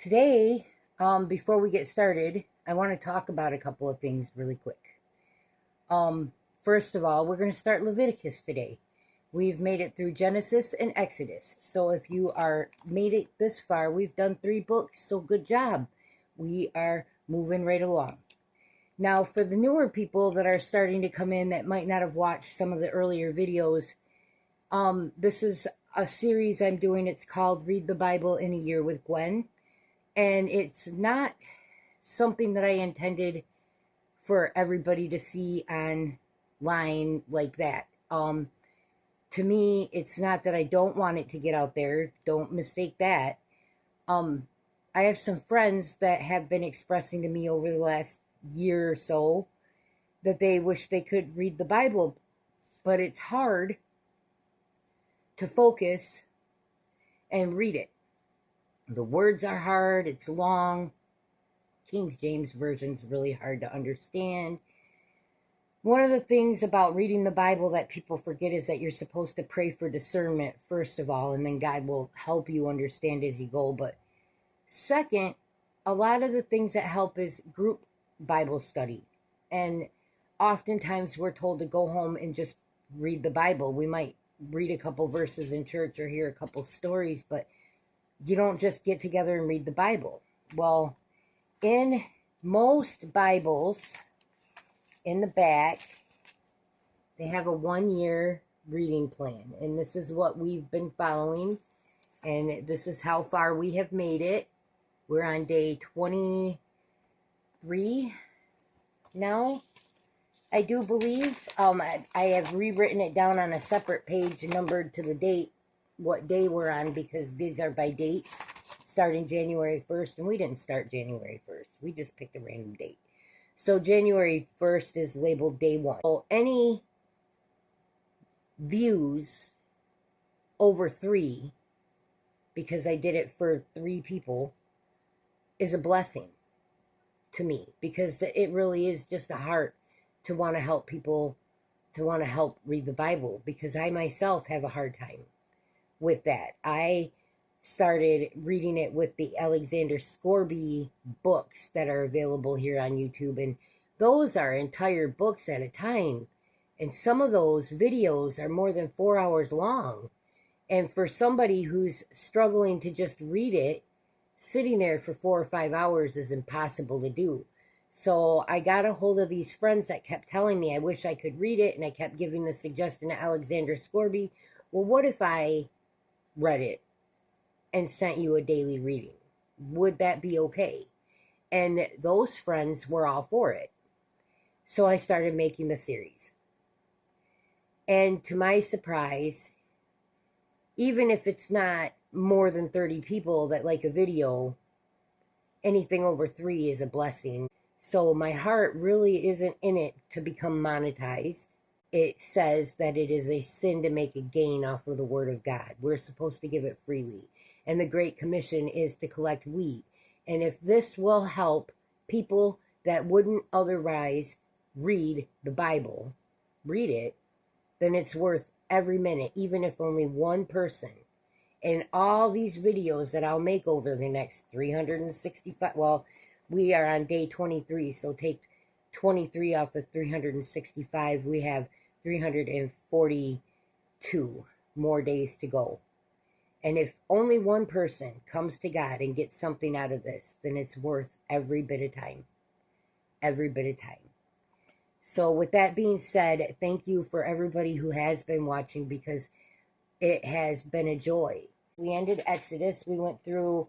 Today, before we get started, I want to talk about a couple of things really quick. First of all, we're going to start Leviticus today. We've made it through Genesis and Exodus. So if you are made it this far, we've done 3 books, so good job. We are moving right along. Now, for the newer people that are starting to come in that might not have watched some of the earlier videos, this is a series I'm doing. It's called Read the Bible in a Year with Gwen. And it's not something that I intended for everybody to see online like that. To me, it's not that I don't want it to get out there. Don't mistake that. I have some friends that have been expressing to me over the last year or so that they wish they could read the Bible, but it's hard to focus and read it. The words are hard, it's long. King James Version's really hard to understand. One of the things about reading the Bible that people forget is that you're supposed to pray for discernment, first of all, and then God will help you understand as you go. But second, a lot of the things that help is group Bible study. And oftentimes we're told to go home and just read the Bible. We might read a couple verses in church or hear a couple stories, but you don't just get together and read the Bible. Well, in most Bibles, in the back, they have a 1-year reading plan. And this is what we've been following. And this is how far we have made it. We're on day 23 now, I do believe. I have rewritten it down on a separate page numbered to the date, what day we're on, because these are by dates starting January 1st, and we didn't start January 1st. We just picked a random date. So January 1st is labeled day 1. So any views over 3, because I did it for 3 people, is a blessing to me, because it really is just a heart to want to help people, to want to help read the Bible, because I myself have a hard time with that. I started reading it with the Alexander Scourby books that are available here on YouTube, and those are entire books at a time, and some of those videos are more than 4 hours long. And for somebody who's struggling to just read it, sitting there for 4 or 5 hours is impossible to do. So I got a hold of these friends that kept telling me I wish I could read it, and I kept giving the suggestion to Alexander Scourby, well, what if I read it and sent you a daily reading? Would that be okay? And those friends were all for it. So I started making the series. And to my surprise, even if it's not more than 30 people that like a video, anything over 3 is a blessing. So my heart really isn't in it to become monetized. It says that it is a sin to make a gain off of the Word of God. We're supposed to give it freely. And the Great Commission is to collect wheat. And if this will help people that wouldn't otherwise read the Bible, read it, then it's worth every minute, even if only one person. And all these videos that I'll make over the next 365, well, we are on day 23, so take 23 off of 365. We have 342 more days to go. And if only one person comes to God and gets something out of this, then it's worth every bit of time. Every bit of time. So with that being said, thank you for everybody who has been watching, because it has been a joy. We ended Exodus. We went through,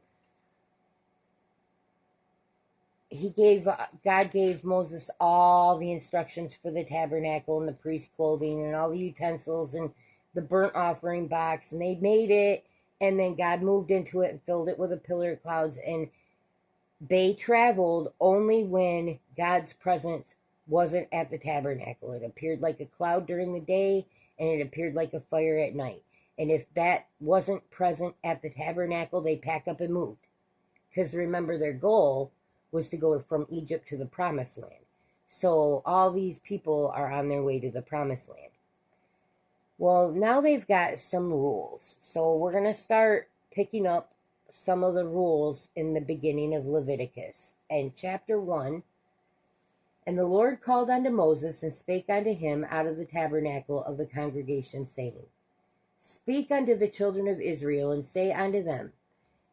God gave Moses all the instructions for the tabernacle and the priest's clothing and all the utensils and the burnt offering box, and they made it, and then God moved into it and filled it with a pillar of clouds, and they traveled only when God's presence wasn't at the tabernacle. It appeared like a cloud during the day, and it appeared like a fire at night. And if that wasn't present at the tabernacle, they packed up and moved. Because remember, their goal was to go from Egypt to the promised land. So all these people are on their way to the promised land. Well, now they've got some rules. So we're going to start picking up some of the rules in the beginning of Leviticus. And chapter 1, and the Lord called unto Moses, and spake unto him out of the tabernacle of the congregation, saying, Speak unto the children of Israel, and say unto them,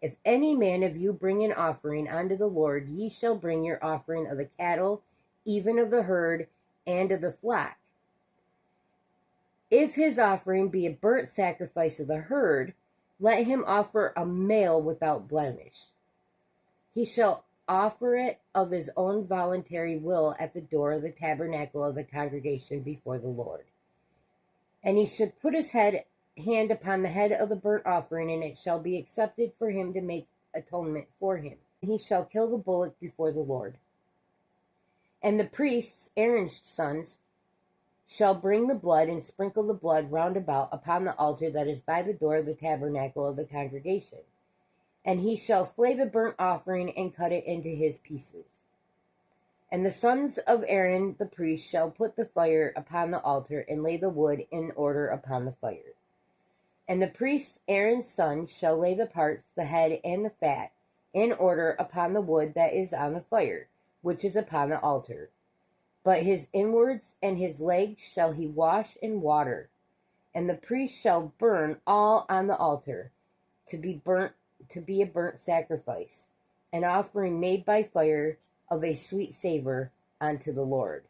If any man of you bring an offering unto the Lord, ye shall bring your offering of the cattle, even of the herd, and of the flock. If his offering be a burnt sacrifice of the herd, let him offer a male without blemish. He shall offer it of his own voluntary will at the door of the tabernacle of the congregation before the Lord. And he should put his hand upon the head of the burnt offering, and it shall be accepted for him to make atonement for him. He shall kill the bullock before the Lord. And the priests, Aaron's sons, shall bring the blood and sprinkle the blood round about upon the altar that is by the door of the tabernacle of the congregation. And he shall flay the burnt offering and cut it into his pieces. And the sons of Aaron the priest shall put the fire upon the altar and lay the wood in order upon the fire. And the priest Aaron's son shall lay the parts, the head and the fat, in order upon the wood that is on the fire, which is upon the altar. But his inwards and his legs shall he wash in water. And the priest shall burn all on the altar, to be a burnt sacrifice, an offering made by fire of a sweet savor unto the Lord.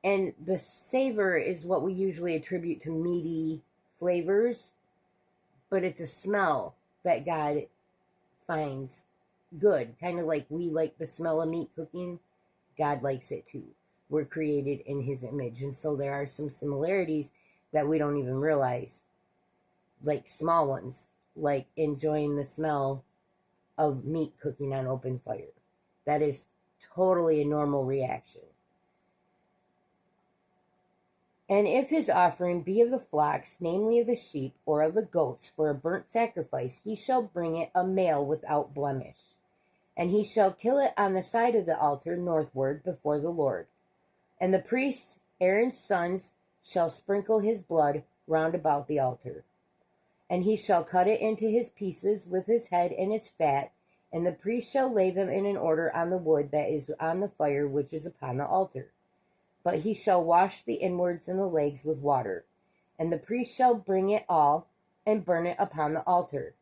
And the savor is what we usually attribute to meaty flavors, but it's a smell that God finds good. Kind of like we like the smell of meat cooking, God likes it too. We're created in his image, and so there are some similarities that we don't even realize, like small ones, like enjoying the smell of meat cooking on open fire. That is totally a normal reaction. And if his offering be of the flocks, namely of the sheep, or of the goats, for a burnt sacrifice, he shall bring it a male without blemish. And he shall kill it on the side of the altar northward before the Lord. And the priest, Aaron's sons, shall sprinkle his blood round about the altar. And he shall cut it into his pieces with his head and his fat, and the priest shall lay them in an order on the wood that is on the fire which is upon the altar. But he shall wash the inwards and the legs with water. And the priest shall bring it all, and burn it upon the altar.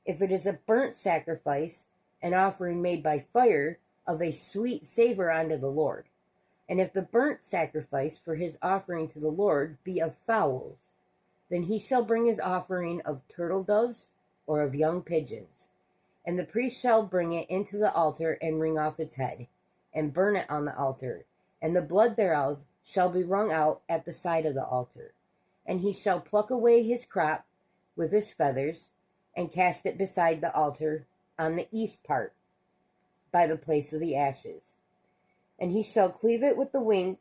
If it is a burnt sacrifice, an offering made by fire, of a sweet savor unto the Lord. And if the burnt sacrifice for his offering to the Lord be of fowls, then he shall bring his offering of turtle doves or of young pigeons. And the priest shall bring it into the altar and wring off its head, and burn it on the altar. And the blood thereof shall be wrung out at the side of the altar. And he shall pluck away his crop with his feathers, and cast it beside the altar on the east part, by the place of the ashes. And he shall cleave it with the wings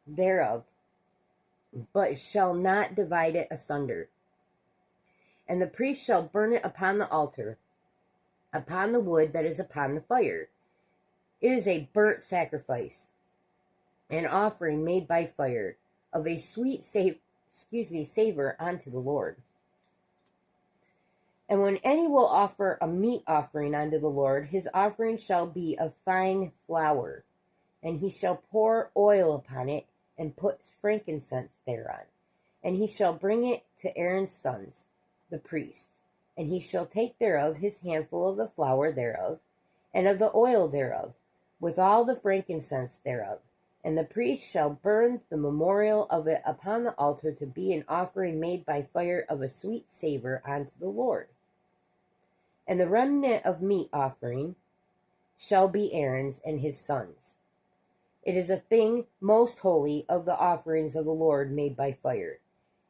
thereof, but shall not divide it asunder. And the priest shall burn it upon the altar, upon the wood that is upon the fire. It is a burnt sacrifice, an offering made by fire, of a sweet savor unto the Lord. And when any will offer a meat offering unto the Lord, his offering shall be of fine flour, and he shall pour oil upon it, and put frankincense thereon. And he shall bring it to Aaron's sons, the priests. And he shall take thereof his handful of the flour thereof, and of the oil thereof, with all the frankincense thereof. And the priest shall burn the memorial of it upon the altar to be an offering made by fire of a sweet savor unto the Lord. And the remnant of meat offering shall be Aaron's and his sons. It is a thing most holy of the offerings of the Lord made by fire.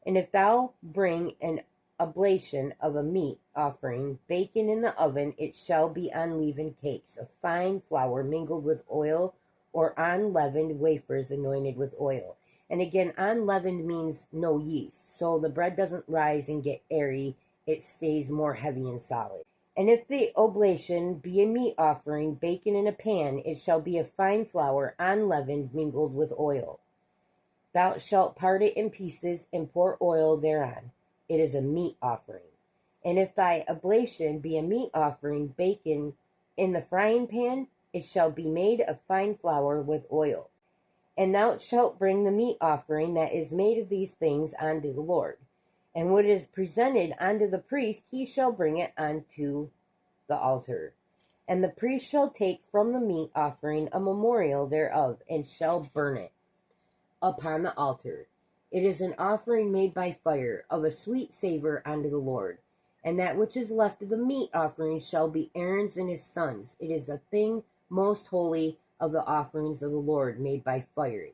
And if thou bring an oblation of a meat offering baken in the oven, it shall be unleavened cakes of fine flour mingled with oil, or unleavened wafers anointed with oil. And again, unleavened means no yeast, so the bread doesn't rise and get airy, it stays more heavy and solid. And if the oblation be a meat offering baken in a pan, it shall be of fine flour, unleavened, mingled with oil. Thou shalt part it in pieces, and pour oil thereon. It is a meat offering. And if thy oblation be a meat offering baken in the frying pan, it shall be made of fine flour with oil. And thou shalt bring the meat offering that is made of these things unto the Lord. And what is presented unto the priest, he shall bring it unto the altar. And the priest shall take from the meat offering a memorial thereof, and shall burn it upon the altar. It is an offering made by fire, of a sweet savor unto the Lord. And that which is left of the meat offering shall be Aaron's and his sons. It is a thing most holy of the offerings of the Lord, made by fire.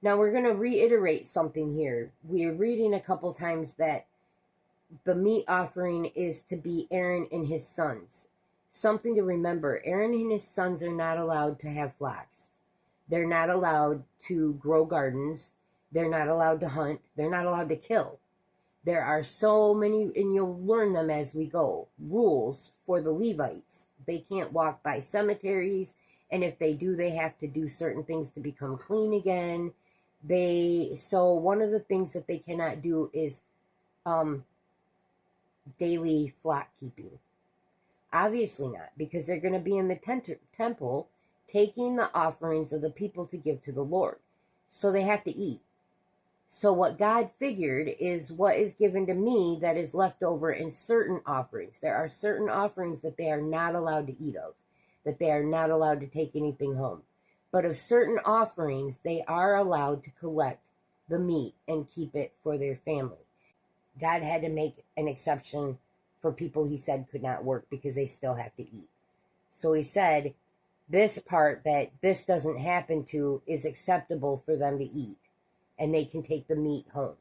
Now we're going to reiterate something here. We're reading a couple times that the meat offering is to be Aaron and his sons. Something to remember, Aaron and his sons are not allowed to have flocks. They're not allowed to grow gardens. They're not allowed to hunt. They're not allowed to kill. There are so many, and you'll learn them as we go, rules for the Levites. They can't walk by cemeteries, and if they do, they have to do certain things to become clean again. So one of the things that they cannot do is daily flock keeping. Obviously not, because they're going to be in the temple taking the offerings of the people to give to the Lord. So they have to eat. So what God figured is what is given to me that is left over in certain offerings. There are certain offerings that they are not allowed to eat of, that they are not allowed to take anything home. But of certain offerings, they are allowed to collect the meat and keep it for their family. God had to make an exception for people he said could not work because they still have to eat. So he said, this part that this doesn't happen to is acceptable for them to eat, and they can take the meat home.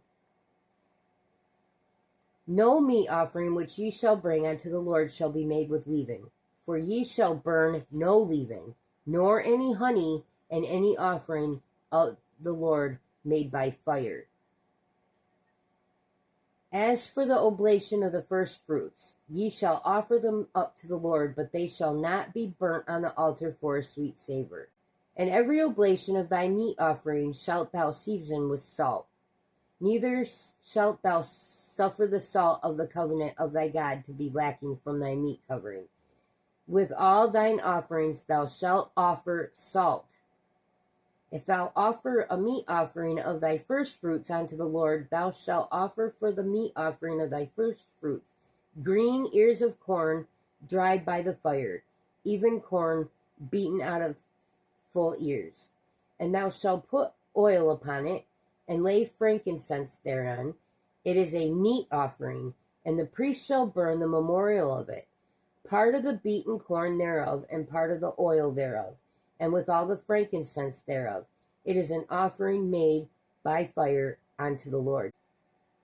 No meat offering which ye shall bring unto the Lord shall be made with leaven, for ye shall burn no leaven, nor any honey in any offering of the Lord made by fire. As for the oblation of the first fruits, ye shall offer them up to the Lord, but they shall not be burnt on the altar for a sweet savor. And every oblation of thy meat offering shalt thou season with salt. Neither shalt thou suffer the salt of the covenant of thy God to be lacking from thy meat covering. With all thine offerings thou shalt offer salt. If thou offer a meat offering of thy first fruits unto the Lord, thou shalt offer for the meat offering of thy first fruits green ears of corn dried by the fire, even corn beaten out of full ears. And thou shalt put oil upon it, and lay frankincense thereon. It is a meat offering, and the priest shall burn the memorial of it, part of the beaten corn thereof, and part of the oil thereof, and with all the frankincense thereof. It is an offering made by fire unto the Lord.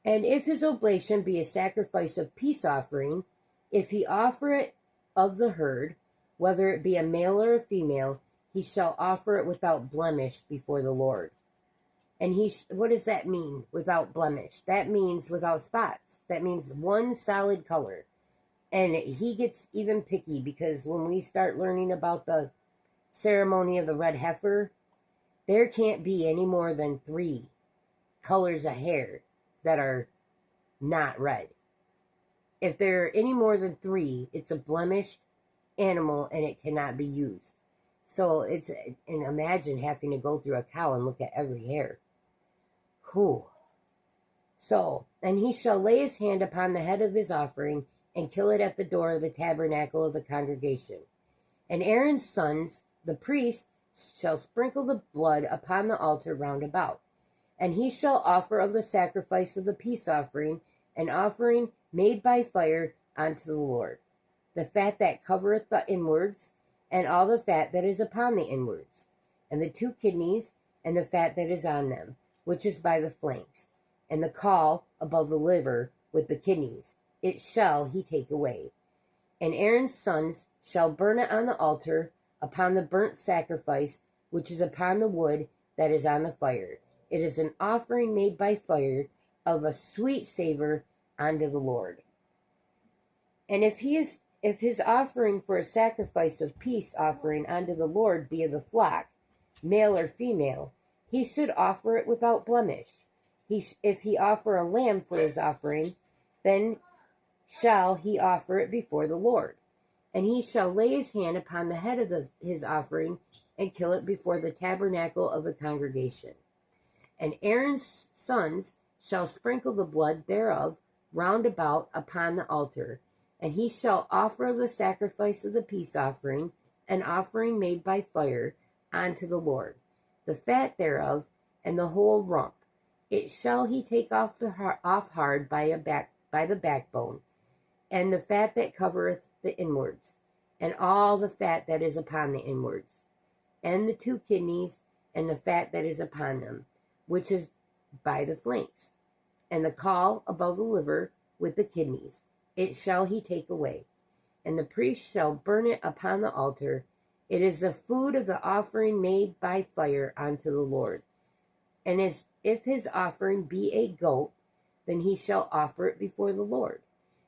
And if his oblation be a sacrifice of peace offering, if he offer it of the herd, whether it be a male or a female, he shall offer it without blemish before the Lord. And what does that mean, without blemish? That means without spots. That means one solid color. And he gets even picky, because when we start learning about the ceremony of the red heifer, there can't be any more than 3 colors of hair that are not red. If there are any more than 3, it's a blemished animal and it cannot be used. So and imagine having to go through a cow and look at every hair. Whew. So, and he shall lay his hand upon the head of his offering and kill it at the door of the tabernacle of the congregation. And Aaron's sons, the priests, shall sprinkle the blood upon the altar round about. And he shall offer of the sacrifice of the peace offering an offering made by fire unto the Lord, the fat that covereth the inwards, and all the fat that is upon the inwards, and the 2 kidneys, and the fat that is on them, which is by the flanks, and the caul above the liver with the kidneys. It shall he take away. And Aaron's sons shall burn it on the altar upon the burnt sacrifice, which is upon the wood that is on the fire. It is an offering made by fire of a sweet savor unto the Lord. And if his offering for a sacrifice of peace offering unto the Lord be of the flock, male or female, he should offer it without blemish. If he offer a lamb for his offering, then shall he offer it before the Lord. And he shall lay his hand upon the head of his offering and kill it before the tabernacle of the congregation. And Aaron's sons shall sprinkle the blood thereof round about upon the altar. And he shall offer the sacrifice of the peace offering, an offering made by fire, unto the Lord, the fat thereof, and the whole rump. It shall he take off hard by the backbone, and the fat that covereth the inwards, and all the fat that is upon the inwards, and the 2 kidneys, and the fat that is upon them, which is by the flanks, and the caul above the liver with the kidneys. It shall he take away, and the priest shall burn it upon the altar. It is the food of the offering made by fire unto the Lord. And as if his offering be a goat, then he shall offer it before the Lord.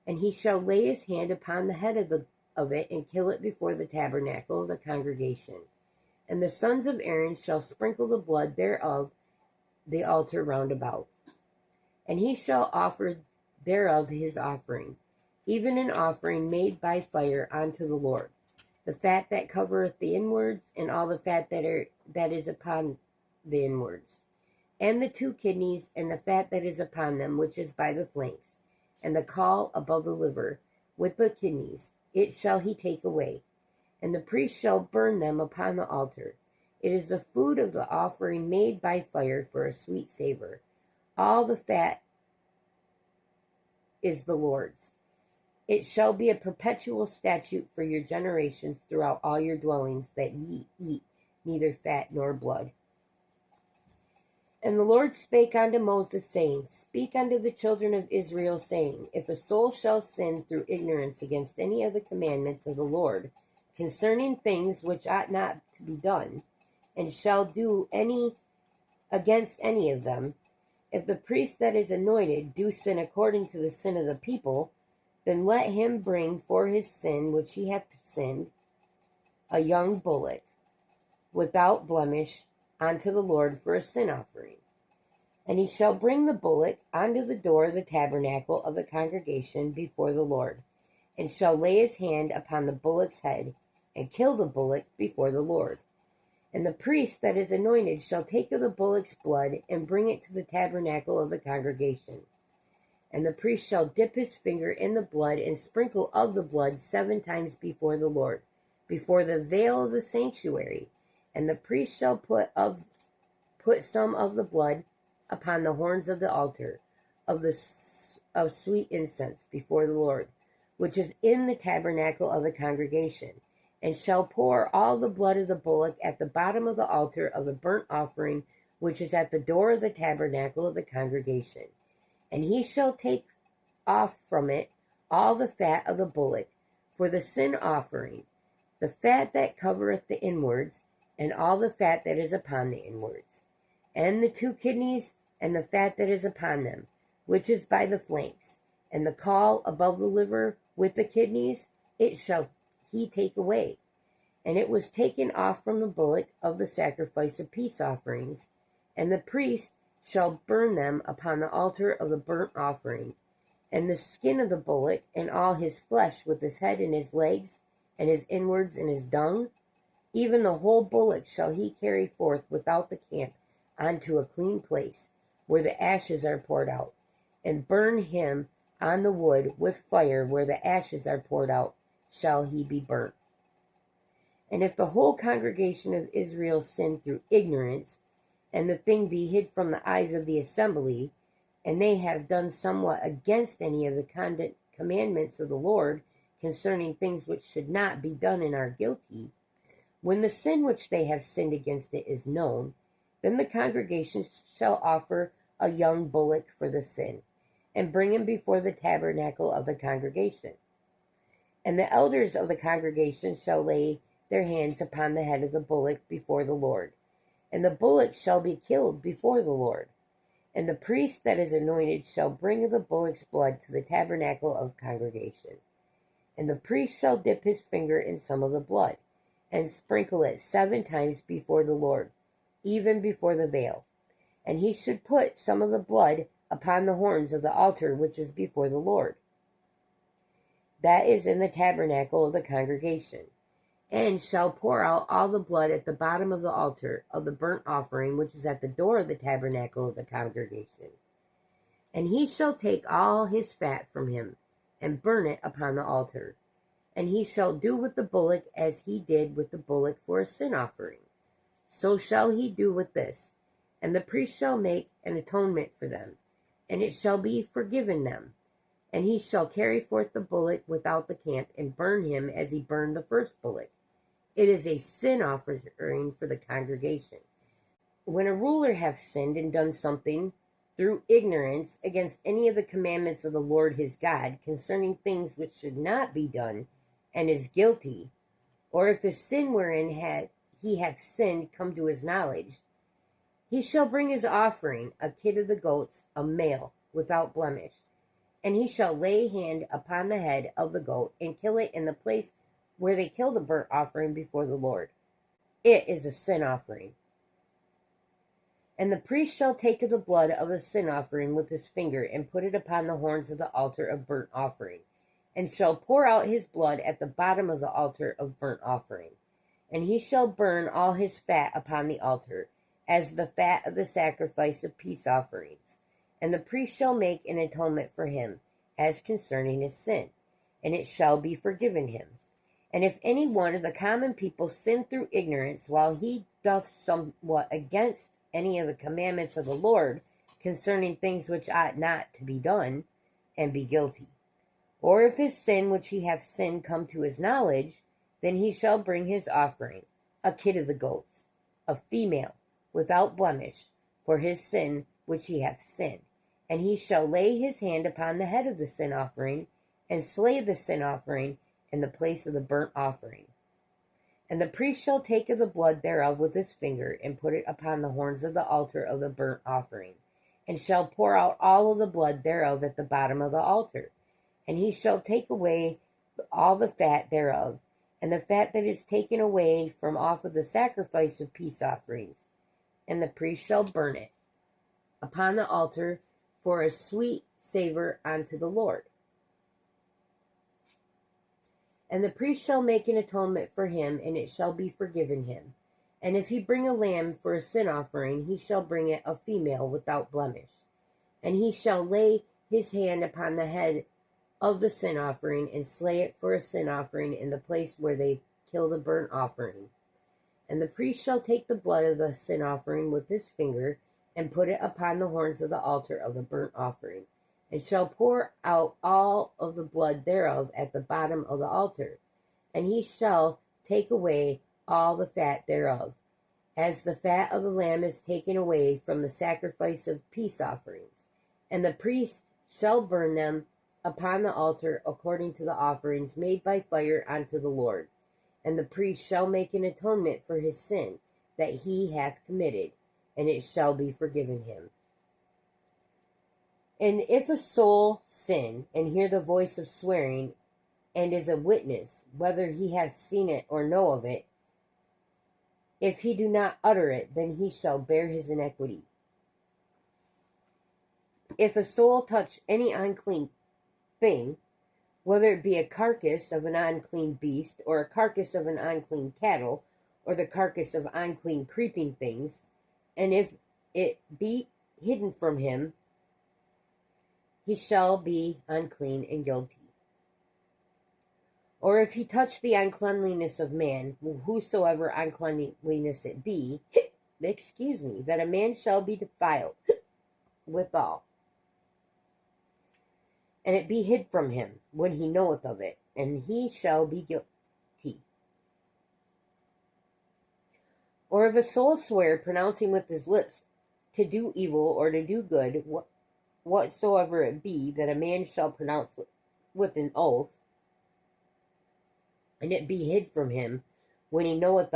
And he shall lay his hand upon the head of it and kill it before the tabernacle of the congregation. And the sons of Aaron shall sprinkle the blood thereof the altar round about. And he shall offer thereof his offering, even an offering made by fire unto the Lord, the fat that covereth the inwards, and all the fat that is upon the inwards, and the 2 kidneys, and the fat that is upon them, which is by the flanks, and the caul above the liver, with the kidneys. It shall he take away, and the priest shall burn them upon the altar. It is the food of the offering made by fire for a sweet savor. All the fat is the Lord's. It shall be a perpetual statute for your generations throughout all your dwellings, that ye eat neither fat nor blood. And the Lord spake unto Moses, saying, Speak unto the children of Israel, saying, If a soul shall sin through ignorance against any of the commandments of the Lord, concerning things which ought not to be done, and shall do any against any of them, if the priest that is anointed do sin according to the sin of the people, then let him bring for his sin which he hath sinned a young bullock without blemish unto the Lord for a sin offering. And he shall bring the bullock unto the door of the tabernacle of the congregation before the Lord, and shall lay his hand upon the bullock's head, and kill the bullock before the Lord. And the priest that is anointed shall take of the bullock's blood, and bring it to the tabernacle of the congregation. And the priest shall dip his finger in the blood, and sprinkle of the blood 7 times before the Lord, before the veil of the sanctuary. And the priest shall put some of the blood upon the horns of the altar of sweet incense before the Lord, which is in the tabernacle of the congregation, and shall pour all the blood of the bullock at the bottom of the altar of the burnt offering, which is at the door of the tabernacle of the congregation. And he shall take off from it all the fat of the bullock for the sin offering, the fat that covereth the inwards, and all the fat that is upon the inwards, and the 2 kidneys, and the fat that is upon them, which is by the flanks, and the caul above the liver with the kidneys. It shall he take away. And it was taken off from the bullock of the sacrifice of peace offerings, and the priest shall burn them upon the altar of the burnt offering. And the skin of the bullock, and all his flesh, with his head and his legs, and his inwards and his dung, even the whole bullock shall he carry forth without the camp unto a clean place, where the ashes are poured out, and burn him on the wood with fire, where the ashes are poured out, shall he be burnt. And if the whole congregation of Israel sin through ignorance, and the thing be hid from the eyes of the assembly, and they have done somewhat against any of the commandments of the Lord concerning things which should not be done and are guilty, when the sin which they have sinned against it is known, then the congregation shall offer a young bullock for the sin, and bring him before the tabernacle of the congregation. And the elders of the congregation shall lay their hands upon the head of the bullock before the Lord, and the bullock shall be killed before the Lord. And the priest that is anointed shall bring the bullock's blood to the tabernacle of congregation. And the priest shall dip his finger in some of the blood, and sprinkle it 7 times before the Lord, even before the veil. And he should put some of the blood upon the horns of the altar which is before the Lord. that is in the tabernacle of the congregation, and shall pour out all the blood at the bottom of the altar of the burnt offering, which is at the door of the tabernacle of the congregation. And he shall take all his fat from him, and burn it upon the altar. And he shall do with the bullock as he did with the bullock for a sin offering. So shall he do with this. And the priest shall make an atonement for them, and it shall be forgiven them. And he shall carry forth the bullock without the camp, and burn him as he burned the first bullock. It is a sin offering for the congregation. When a ruler hath sinned and done something through ignorance against any of the commandments of the Lord his God concerning things which should not be done, and is guilty, or if his sin wherein he hath sinned come to his knowledge, he shall bring his offering, a kid of the goats, a male, without blemish. And he shall lay hand upon the head of the goat, and kill it in the place where they kill the burnt offering before the Lord. It is a sin offering. And the priest shall take of the blood of the sin offering with his finger, and put it upon the horns of the altar of burnt offering, and shall pour out his blood at the bottom of the altar of burnt offering. And he shall burn all his fat upon the altar, as the fat of the sacrifice of peace offerings. And the priest shall make an atonement for him, as concerning his sin, and it shall be forgiven him. And if any one of the common people sin through ignorance, while he doth somewhat against any of the commandments of the Lord concerning things which ought not to be done, and be guilty, or if his sin which he hath sinned come to his knowledge, then he shall bring his offering, a kid of the goats, a female, without blemish, for his sin which he hath sinned. And he shall lay his hand upon the head of the sin offering, and slay the sin offering in the place of the burnt offering. And the priest shall take of the blood thereof with his finger, and put it upon the horns of the altar of the burnt offering, and shall pour out all of the blood thereof at the bottom of the altar. And he shall take away all the fat thereof, and the fat that is taken away from off of the sacrifice of peace offerings. And the priest shall burn it upon the altar for a sweet savor unto the Lord. And the priest shall make an atonement for him, and it shall be forgiven him. And if he bring a lamb for a sin offering, he shall bring it a female without blemish. And he shall lay his hand upon the head of the sin offering, and slay it for a sin offering in the place where they kill the burnt offering. And the priest shall take the blood of the sin offering with his finger, and put it upon the horns of the altar of the burnt offering, and shall pour out all of the blood thereof at the bottom of the altar. And he shall take away all the fat thereof, as the fat of the lamb is taken away from the sacrifice of peace offerings. And the priest shall burn them upon the altar according to the offerings made by fire unto the Lord. And the priest shall make an atonement for his sin that he hath committed, and it shall be forgiven him. And if a soul sin, and hear the voice of swearing, and is a witness, whether he hath seen it or know of it, if he do not utter it, then he shall bear his iniquity. If a soul touch any unclean thing, whether it be a carcass of an unclean beast, or a carcass of an unclean cattle, or the carcass of unclean creeping things, and if it be hidden from him, he shall be unclean and guilty. Or if he touch the uncleanliness of man, whosoever uncleanliness it be, that a man shall be defiled withal, and it be hid from him when he knoweth of it, and he shall be guilty. Or if a soul swear, pronouncing with his lips to do evil or to do good, whatsoever it be, that a man shall pronounce with an oath, and it be hid from him when he knoweth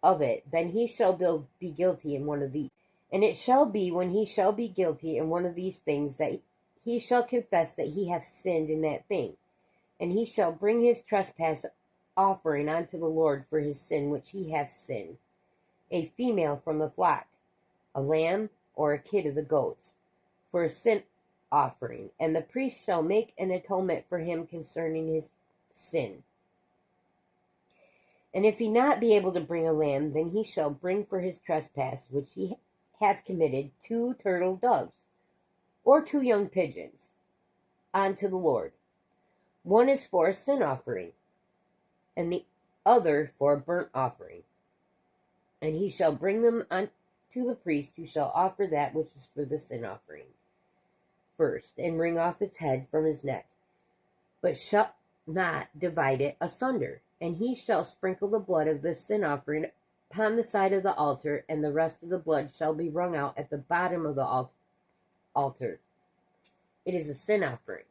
of it, then he shall be guilty in one of these. And it shall be, when he shall be guilty in one of these things, that he shall confess that he hath sinned in that thing, and he shall bring his trespass offering unto the Lord for his sin which he hath sinned, a female from the flock, a lamb or a kid of the goats, for a sin offering. And the priest shall make an atonement for him concerning his sin. And if he not be able to bring a lamb, then he shall bring for his trespass which he hath committed 2 turtle doves, or 2 young pigeons, unto the Lord. One is for a sin offering, and the other for a burnt offering. And he shall bring them unto the priest, who shall offer that which is for the sin offering first, and wring off its head from his neck, but shall not divide it asunder. And he shall sprinkle the blood of the sin offering upon the side of the altar, and the rest of the blood shall be wrung out at the bottom of the altar. It is a sin offering.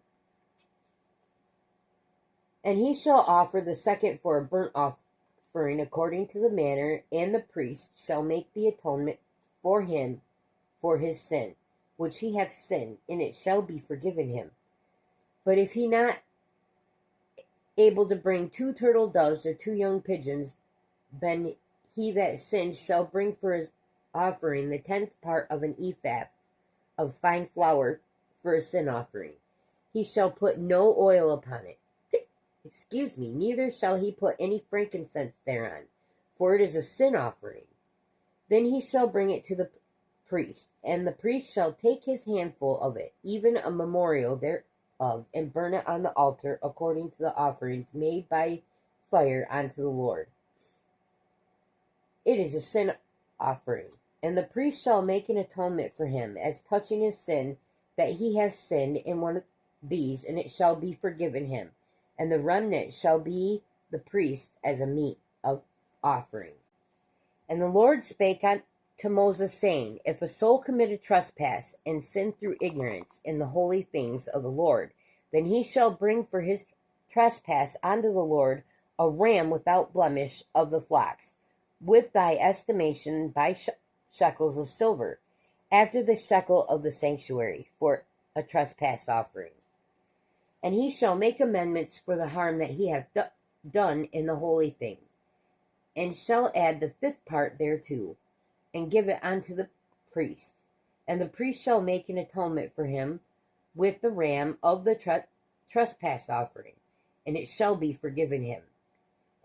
And he shall offer the second for a burnt offering according to the manner, and the priest shall make the atonement for him for his sin, which he hath sinned, and it shall be forgiven him. But if he not able to bring 2 turtle doves or 2 young pigeons, then he that sinned shall bring for his offering the 10th part of an ephah of fine flour for a sin offering. He shall put no oil upon it. Neither shall he put any frankincense thereon, for it is a sin offering. Then he shall bring it to the priest, and the priest shall take his handful of it, even a memorial thereof, and burn it on the altar according to the offerings made by fire unto the Lord. It is a sin offering. And the priest shall make an atonement for him as touching his sin, that he hath sinned in one of these, and it shall be forgiven him. And the remnant shall be the priest as a meat of offering. And the Lord spake unto Moses, saying, If a soul commit a trespass, and sin through ignorance in the holy things of the Lord, then he shall bring for his trespass unto the Lord a ram without blemish of the flocks, with thy estimation by shekels of silver, after the shekel of the sanctuary, for a trespass offering. And he shall make amendments for the harm that he hath done in the holy thing, and shall add the 5th part thereto, and give it unto the priest. And the priest shall make an atonement for him with the ram of the trespass offering, and it shall be forgiven him.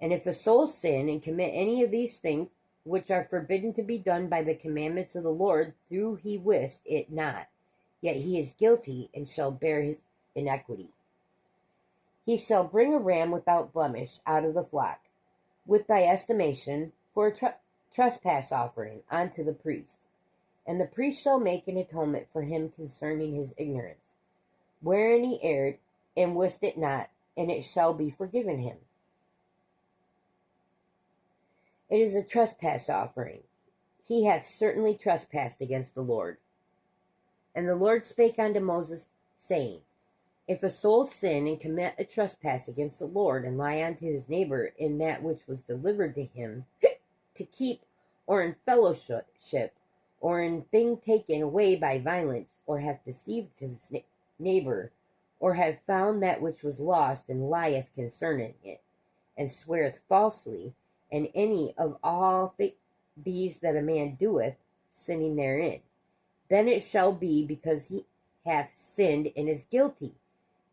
And if a soul sin and commit any of these things, which are forbidden to be done by the commandments of the Lord, though he wist it not, yet he is guilty, and shall bear his iniquity. He shall bring a ram without blemish out of the flock, with thy estimation, for a trespass offering unto the priest. And the priest shall make an atonement for him concerning his ignorance, wherein he erred, and wist it not, and it shall be forgiven him. It is a trespass offering. He hath certainly trespassed against the Lord. And the Lord spake unto Moses, saying, If a soul sin and commit a trespass against the Lord, and lie unto his neighbor in that which was delivered to him to keep, or in fellowship, or in thing taken away by violence, or hath deceived his neighbor, or hath found that which was lost, and lieth concerning it, and sweareth falsely, and any of all these that a man doeth, sinning therein, then it shall be because he hath sinned and is guilty,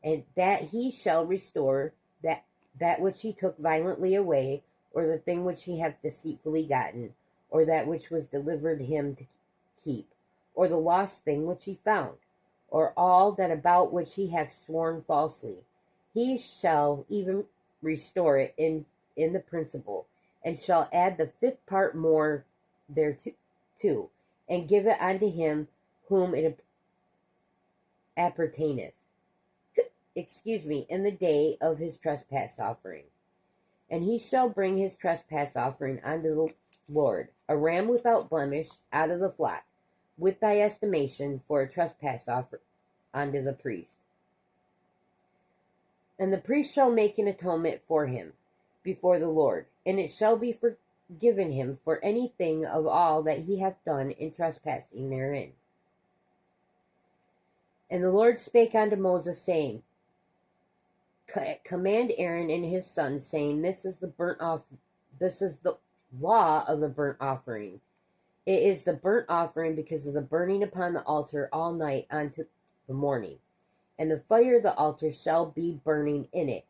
and that he shall restore that which he took violently away, or the thing which he hath deceitfully gotten, or that which was delivered him to keep, or the lost thing which he found, or all that about which he hath sworn falsely. He shall even restore it in the principal, and shall add the 5th part more thereto, and give it unto him whom it appertaineth. In the day of his trespass offering. And he shall bring his trespass offering unto the Lord, a ram without blemish out of the flock, with thy estimation, for a trespass offering unto the priest. And the priest shall make an atonement for him before the Lord, and it shall be forgiven him for anything of all that he hath done in trespassing therein. And the Lord spake unto Moses, saying, Command Aaron and his sons, saying, This is the law of the burnt offering. It is the burnt offering because of the burning upon the altar all night unto the morning. And the fire of the altar shall be burning in it.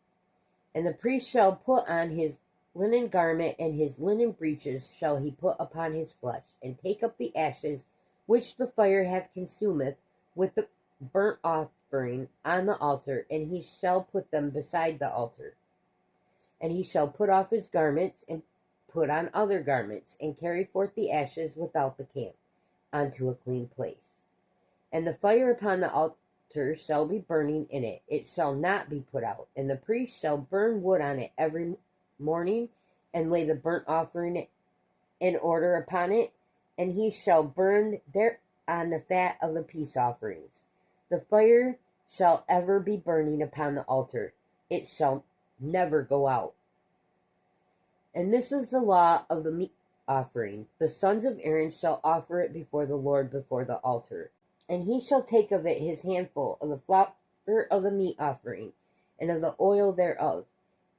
And the priest shall put on his linen garment, and his linen breeches shall he put upon his flesh, and take up the ashes which the fire hath consumeth with the burnt offering on the altar, and he shall put them beside the altar. And he shall put off his garments, and put on other garments, and carry forth the ashes without the camp, unto a clean place. And the fire upon the altar shall be burning in it, it shall not be put out. And the priest shall burn wood on it every morning, and lay the burnt offering in order upon it, and he shall burn thereon the fat of the peace offerings. The fire shall ever be burning upon the altar, it shall never go out. And this is the law of the meat offering. The sons of Aaron shall offer it before the Lord before the altar. And he shall take of it his handful of the flour of the meat offering, and of the oil thereof,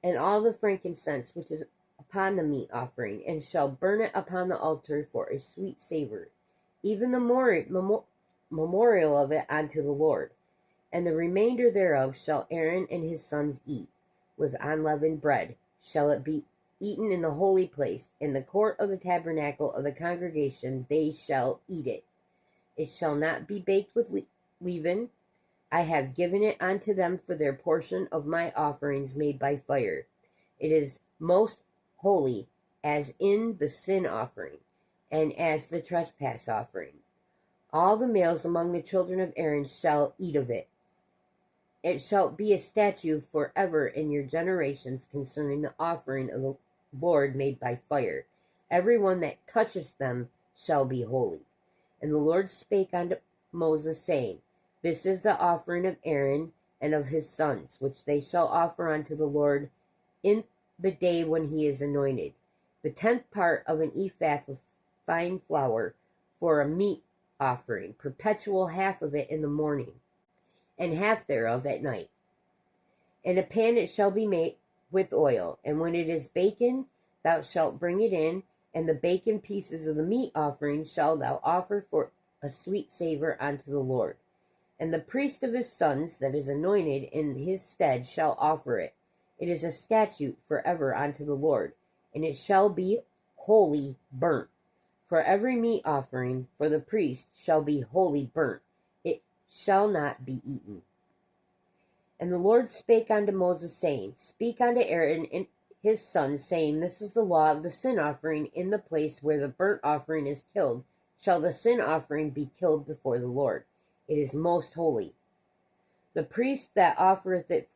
and all the frankincense which is upon the meat offering, and shall burn it upon the altar for a sweet savor, even the memorial of it unto the Lord. And the remainder thereof shall Aaron and his sons eat. With unleavened bread shall it be eaten in the holy place, in the court of the tabernacle of the congregation they shall eat it. It shall not be baked with leaven. I have given it unto them for their portion of my offerings made by fire. It is most holy, as in the sin offering, and as the trespass offering. All the males among the children of Aaron shall eat of it. It shall be a statute forever in your generations concerning the offering of the Lord made by fire. Every one that toucheth them shall be holy. And the Lord spake unto Moses, saying, This is the offering of Aaron and of his sons, which they shall offer unto the Lord in the day when he is anointed. The 10th part of an ephah of fine flour for a meat offering, perpetual half of it in the morning, and half thereof at night. In a pan it shall be made with oil, and when it is baken, thou shalt bring it in, and the baken pieces of the meat offering shall thou offer for a sweet savor unto the Lord. And the priest of his sons that is anointed in his stead shall offer it. It is a statute forever unto the Lord, and it shall be wholly burnt. For every meat offering for the priest shall be wholly burnt. It shall not be eaten. And the Lord spake unto Moses, saying, Speak unto Aaron and his sons, saying, This is the law of the sin offering. In the place where the burnt offering is killed, shall the sin offering be killed before the Lord. It is most holy. The priest that offereth it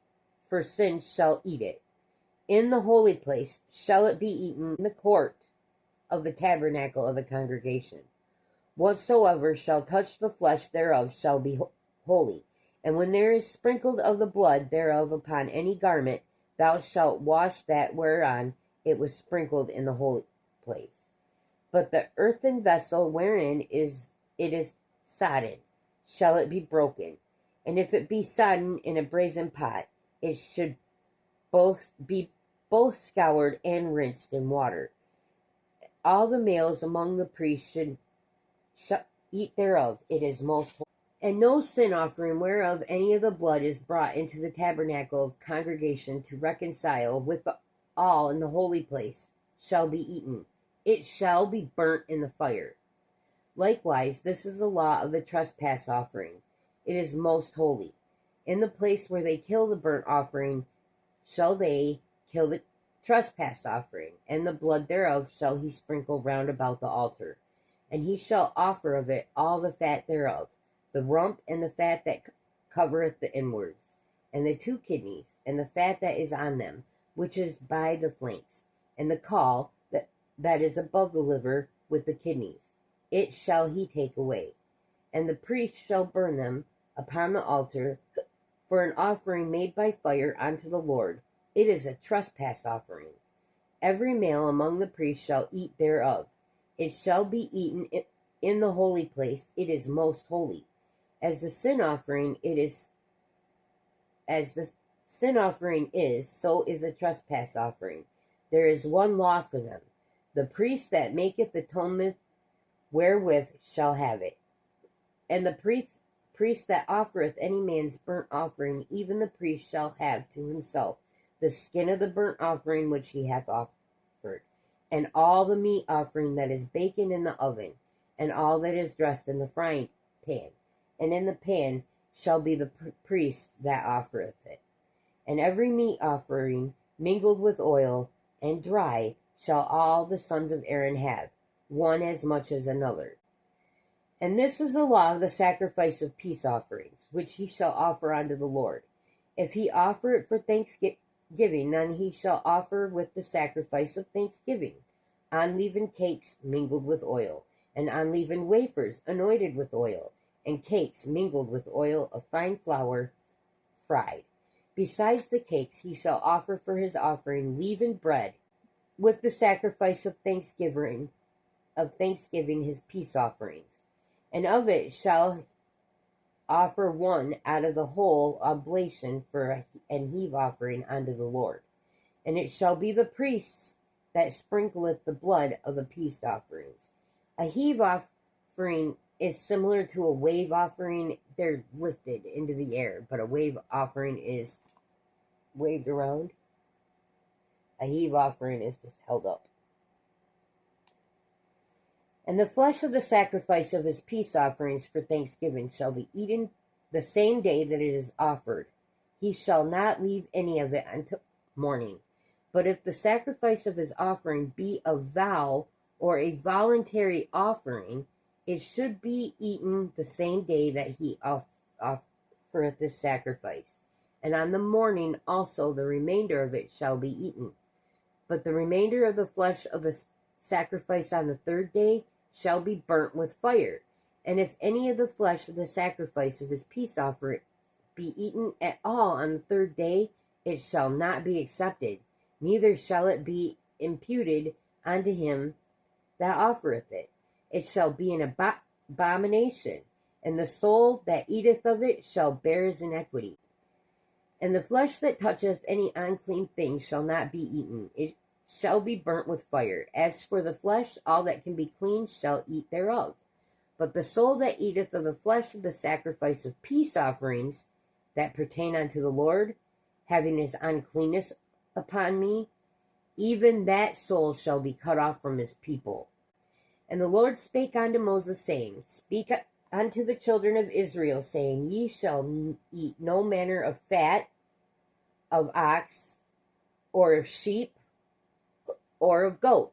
for sin shall eat it. In the holy place shall it be eaten in the court of the tabernacle of the congregation. Whatsoever shall touch the flesh thereof shall be holy. And when there is sprinkled of the blood thereof upon any garment, thou shalt wash that whereon it was sprinkled in the holy place. But the earthen vessel wherein it is sodden, shall it be broken. And if it be sodden in a brazen pot, it should be both scoured and rinsed in water. All the males among the priests should eat thereof. It is most holy. And no sin offering whereof any of the blood is brought into the tabernacle of congregation to reconcile with all in the holy place shall be eaten. It shall be burnt in the fire. Likewise, this is the law of the trespass offering. It is most holy. In the place where they kill the burnt offering shall they kill the trespass offering, and the blood thereof shall he sprinkle round about the altar. And he shall offer of it all the fat thereof, the rump and the fat that covereth the inwards, and the 2 kidneys, and the fat that is on them, which is by the flanks, and the caul that is above the liver with the kidneys. It shall he take away. And the priest shall burn them upon the altar for an offering made by fire unto the Lord. It is a trespass offering. Every male among the priests shall eat thereof. It shall be eaten in the holy place. It is most holy. As the sin offering is, so is a trespass offering. There is one law for them. The priest that maketh atonement wherewith shall have it. And the priest that offereth any man's burnt offering, even the priest shall have to himself the skin of the burnt offering which he hath offered, and all the meat offering that is baken in the oven, and all that is dressed in the frying pan. And in the pan shall be the priest that offereth it. And every meat offering mingled with oil and dry shall all the sons of Aaron have, one as much as another. And this is the law of the sacrifice of peace offerings, which he shall offer unto the Lord. If he offer it for thanksgiving, then he shall offer with the sacrifice of thanksgiving unleavened cakes mingled with oil, and unleavened wafers anointed with oil, and cakes mingled with oil of fine flour fried. Besides the cakes he shall offer for his offering leavened bread with the sacrifice of thanksgiving his peace offerings. And of it shall offer one out of the whole oblation for an heave offering unto the Lord. And it shall be the priests that sprinkleth the blood of the peace offerings. A heave offering is similar to a wave offering. They're lifted into the air, but a wave offering is waved around. A heave offering is just held up. And the flesh of the sacrifice of his peace offerings for thanksgiving shall be eaten the same day that it is offered. He shall not leave any of it until morning. But if the sacrifice of his offering be a vow or a voluntary offering, it should be eaten the same day that he offereth this sacrifice. And on the morning also the remainder of it shall be eaten. But the remainder of the flesh of the sacrifice on the third day shall be burnt with fire. And if any of the flesh of the sacrifice of his peace offering be eaten at all on the third day, it shall not be accepted, neither shall it be imputed unto him that offereth it. It shall be an abomination, and the soul that eateth of it shall bear his iniquity. And the flesh that toucheth any unclean thing shall not be eaten. It shall be burnt with fire. As for the flesh, all that can be clean shall eat thereof. But the soul that eateth of the flesh of the sacrifice of peace offerings that pertain unto the Lord, having his uncleanness upon me, even that soul shall be cut off from his people. And the Lord spake unto Moses, saying, Speak unto the children of Israel, saying, Ye shall eat no manner of fat of ox, or of sheep, or of goat.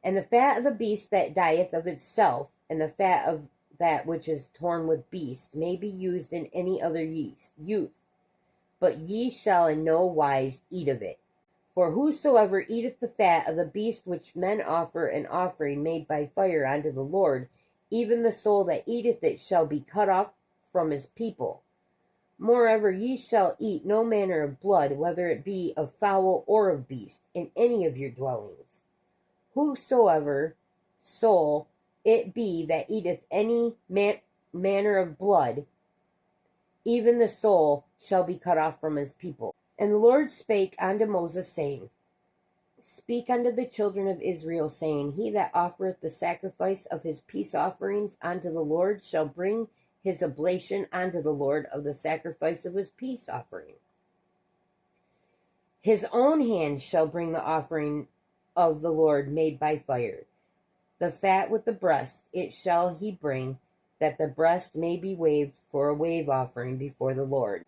And the fat of the beast that dieth of itself, and the fat of that which is torn with beast, may be used in any other use. But ye shall in no wise eat of it. For whosoever eateth the fat of the beast which men offer an offering made by fire unto the Lord, even the soul that eateth it shall be cut off from his people. Moreover, ye shall eat no manner of blood, whether it be of fowl or of beast, in any of your dwellings. Whosoever soul it be that eateth any manner of blood, even the soul shall be cut off from his people. And the Lord spake unto Moses, saying, Speak unto the children of Israel, saying, He that offereth the sacrifice of his peace offerings unto the Lord shall bring his oblation unto the Lord of the sacrifice of his peace offering. His own hand shall bring the offering of the Lord made by fire. The fat with the breast, it shall he bring, that the breast may be waved for a wave offering before the Lord.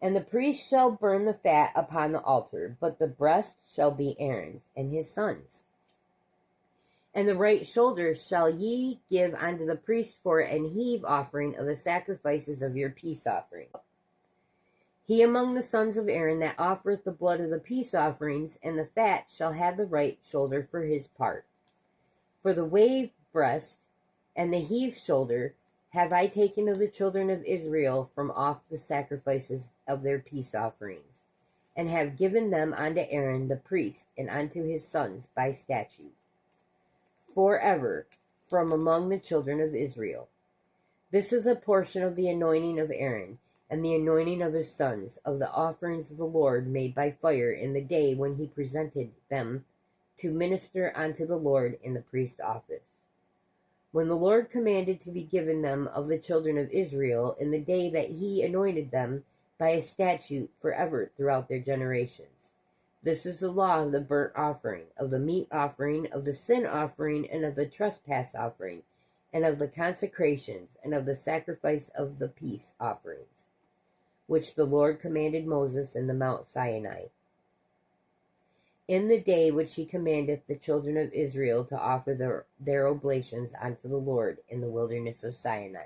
And the priest shall burn the fat upon the altar, but the breast shall be Aaron's and his sons'. And the right shoulder shall ye give unto the priest for an heave offering of the sacrifices of your peace offering. He among the sons of Aaron that offereth the blood of the peace offerings and the fat shall have the right shoulder for his part. For the wave breast and the heave shoulder have I taken of the children of Israel from off the sacrifices of their peace offerings, and have given them unto Aaron the priest and unto his sons by statute, forever from among the children of Israel. This is a portion of the anointing of Aaron, and the anointing of his sons, of the offerings of the Lord made by fire in the day when he presented them to minister unto the Lord in the priest's office. When the Lord commanded to be given them of the children of Israel, in the day that he anointed them by a statute forever throughout their generations. This is the law of the burnt offering, of the meat offering, of the sin offering, and of the trespass offering, and of the consecrations, and of the sacrifice of the peace offerings, which the Lord commanded Moses in the Mount Sinai, in the day which he commanded the children of Israel to offer their oblations unto the Lord in the wilderness of Sinai.